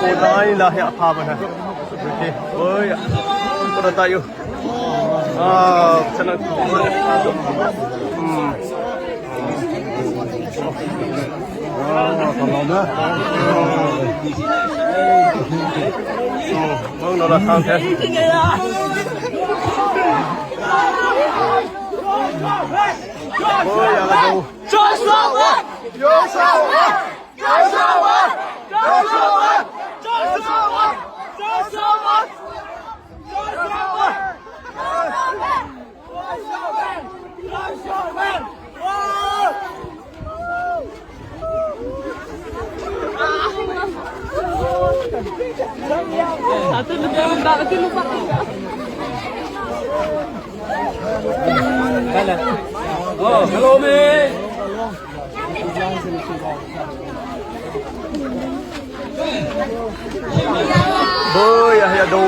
lah ya apa mana. Okey. Oi. Kita tahu. Senang. Kalau dah. Bang nak datang ke? Oi, ada tu. Joshua! Joshua! Joshua! Joshua! Joshua! Joshua! Satu lupa, nanti lupa. Oh, hello me. Boy, ya do.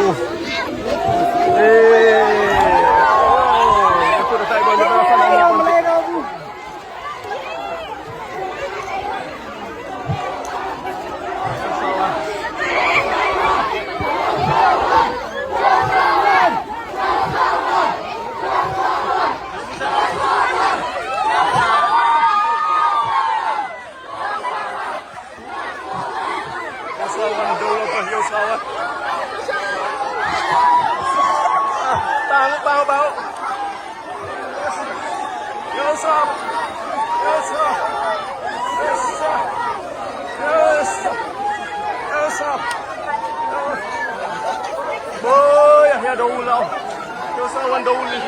Itu dah tak boleh berasa lagi. Bau. Yes, up. Yes, up. Yes, up. Yes, up. Yes, up. Boy, ya dulu lah. Yes, awan dulu.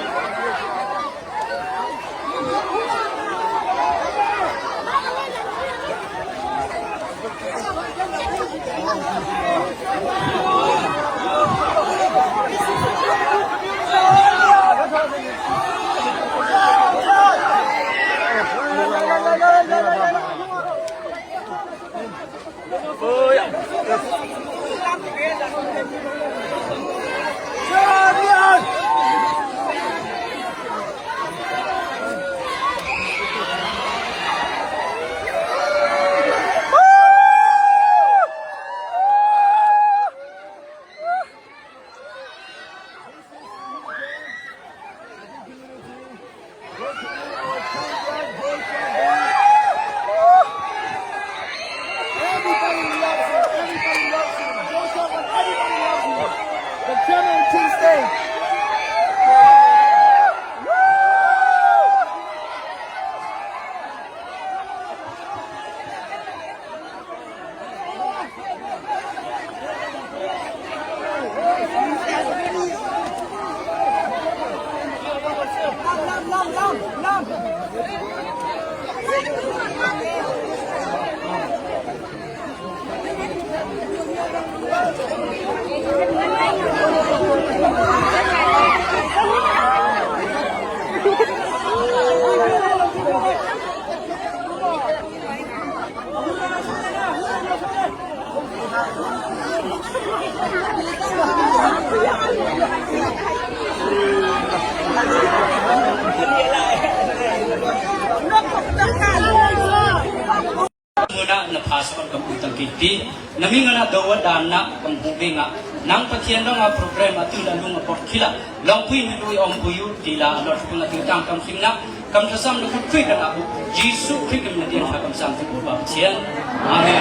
Nami ngana dawa dana pembubenga nang patian dong a program atu lalu ngapot kila longpui milui om buyu tila lor punga tingtang kam simna kam sasam lu kutui kan abu Jesu Kristus nadian hakam sam tu baptian amen.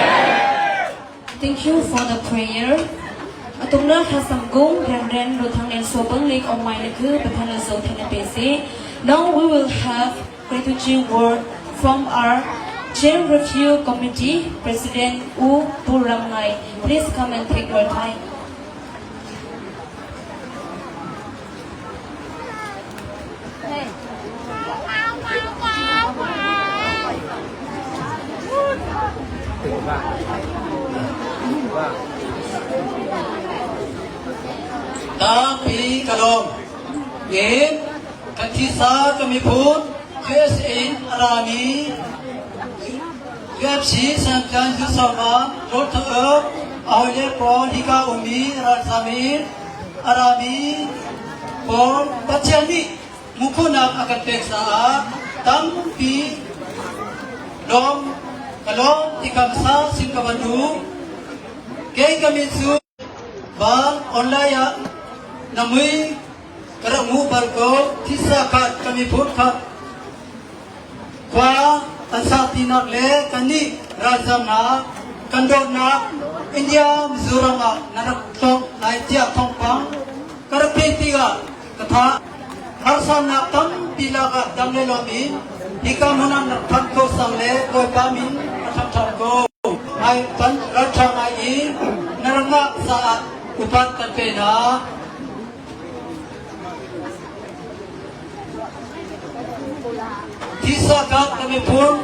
Thank you for the prayer. Atungna khasanggung ren lutang en sobeng lik on my leku betana so tenepese. Now we will have gratitude word from our Jail Review Committee President U Puramngai. Please come and take your time. Tapi kalau ye katisa kami pun KSN Arami Gapsi samkan sama rotor awalnya pon hika umi rasamir Arami pon bacani mukunak akan peksa tampi dom kalau ikamsa singkabandu Kay kami su bang online namui karamu barko tisakat kami pun khat kwa ansati nak le kani rajamna kandona India Mizoram nanak tong naitya tong pang karapetiga katha harsan nak tam pilaga damle lomi hikamunan nak thanko samle koi pamin atham thanko ai pan rathang ai naranga sa upat kapena tisa kat kami pun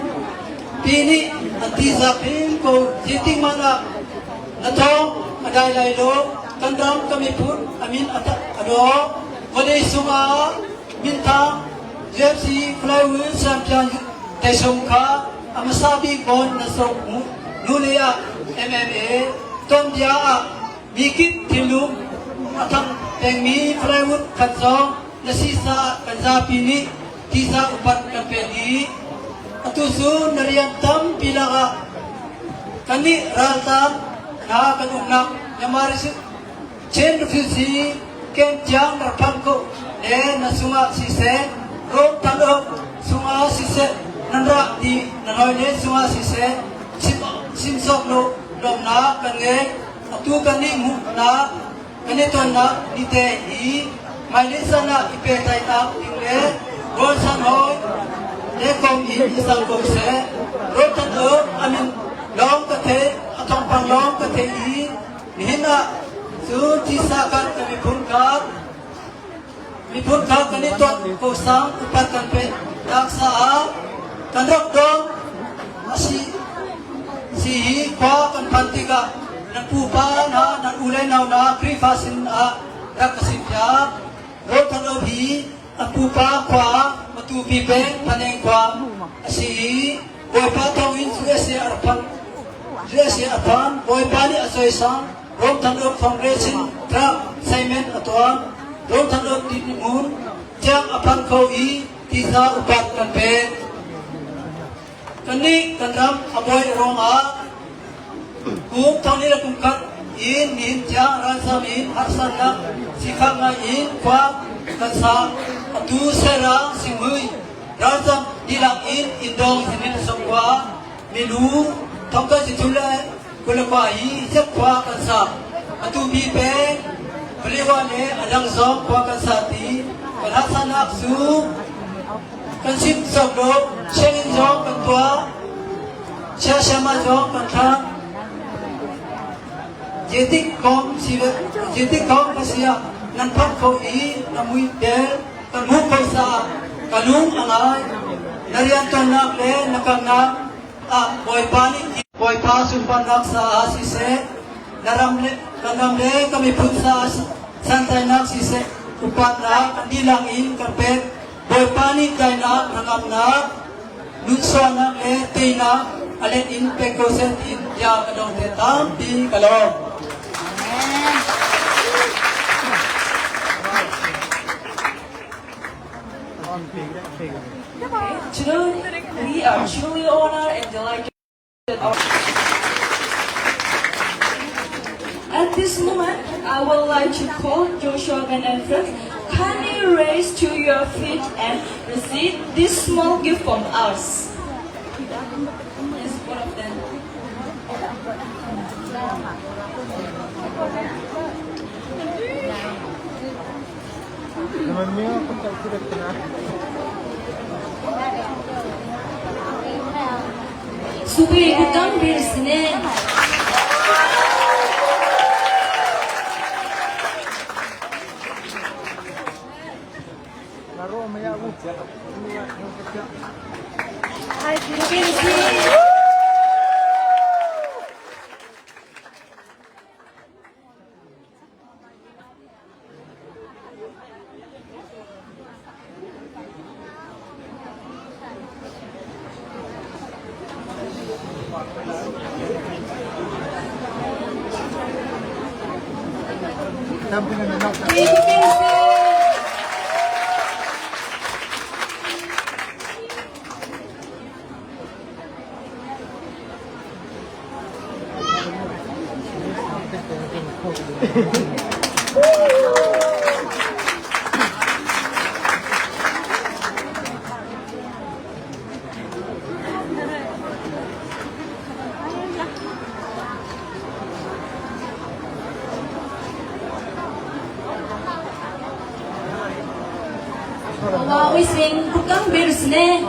pini tisa pin ko jiting mana nato adai lai lo kandam kami pun amin ata ado wale sunga minta jersey flywheel champion tesongka amasabi kon nasok nulia MMA tomja mikit tilum atang pengmi flywheel katsong nasisa kanzapini tisa upat kapedi atusu nariyantam pilaka kani raltam na kanungnak yamaris chen refugee ken jang rapanko nasunga sise rom tanok sunga sise nandra di nanoyne sunga sise simsok lo domna kange atu kani mukna kani tonna nite hi mailisana ipetai ta tingle rosan hoy lekom in isang kose rotan amin long kate atong panglong kate i nihina su tisakan kami pungkat kanitot kusang upat kanpe daksa kanrok dong si kwa kan pantiga nan pupa na nan ulay na krifasin dakasipya rotan obi ang pupa kwa matupi pe paneng kwa si boy patawin suese arpan boy pani asoisan rom tanok fundraising trap Simon atuan rom tanok dinimun jang apan kau i tisa upat kanpe kani kanram aboy ronga kung tawni la kungkat in nin jang ransamin harsanak sikanga in kwa kansa atu serang singhui razam dilang in indong simin sokwa milu tongka situla kulakwa i sekwa kansa atu bipe beliwane adang zong kwa kansa ti kanhasanak su kansim sokdo shengin zong kantwa shashama zong kantha jetik kom kasia nan pat ko i namui del kanmu ko sa kanung angai narian tonak le nakangna boy pa sumpan sa asise naramle kami putsa santay nak sise upat na dilang in kapet boy pani kay na nangamna lunswa na le tina alen in pekoset in ya kadong tetam di kalong. Today, we are truly honored and delighted. At this moment, I would like to call Joshua and Fred. Kindly raise to your feet and receive this small gift from us. Yes, one of them. Subi ikutang birsine. Wow, we sing Bukang Bears ne.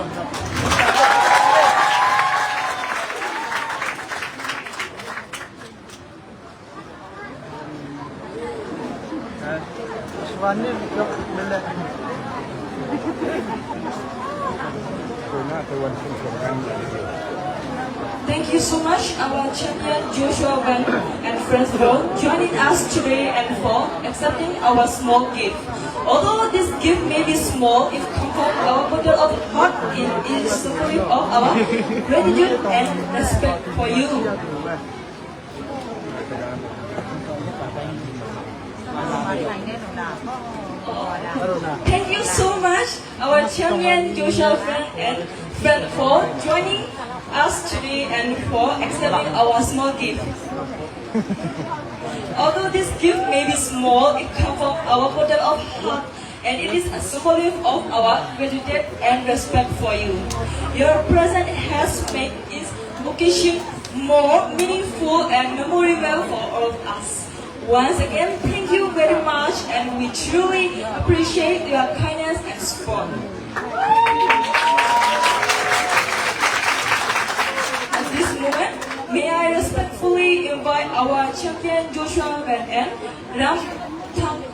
Thank you so much, our champion Joshua Van and friends for joining us today and for accepting our small gift. Although this gift may be small, it comes from our bottle of heart in symbolic of our gratitude and respect for you. Thank you so much, our champion Joshua Van and friends for joining us today and for accepting our small gift. Although this gift may be small, it comes from our bottle of heart and it is a symbol of our gratitude and respect for you. Your presence has made this occasion more meaningful and memorable for all of us. Once again, thank you very much and we truly appreciate your kindness and support. At this moment, may I respectfully invite our champion Joshua Van and Ram Thang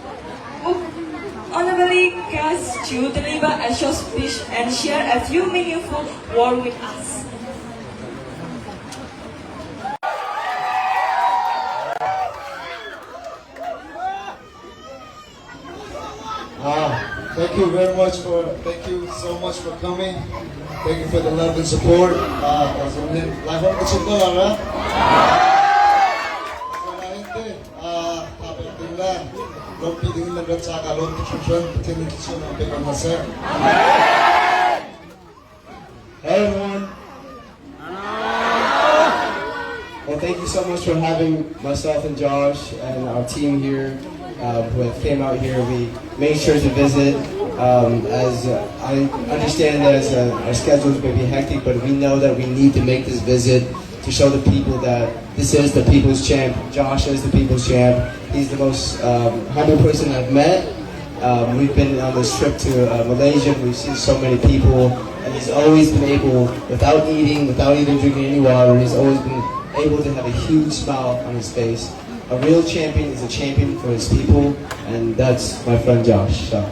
honorably guests to deliver a short speech and share a few meaningful words with us. Thank you so much for coming. Thank you for the love and support. Live on the Hey everyone. Well, thank you so much for having myself and Josh and our team here who came out here. We made sure to visit. As I understand that our schedules may be hectic, but we know that we need to make this visit to show the people that this is the people's champ. Josh is the people's champ. He's the most humble person I've met. We've been on this trip to Malaysia. We've seen so many people, and he's always been able, without eating, without even drinking any water, he's always been able to have a huge smile on his face. A real champion is a champion for his people, and that's my friend Josh. So.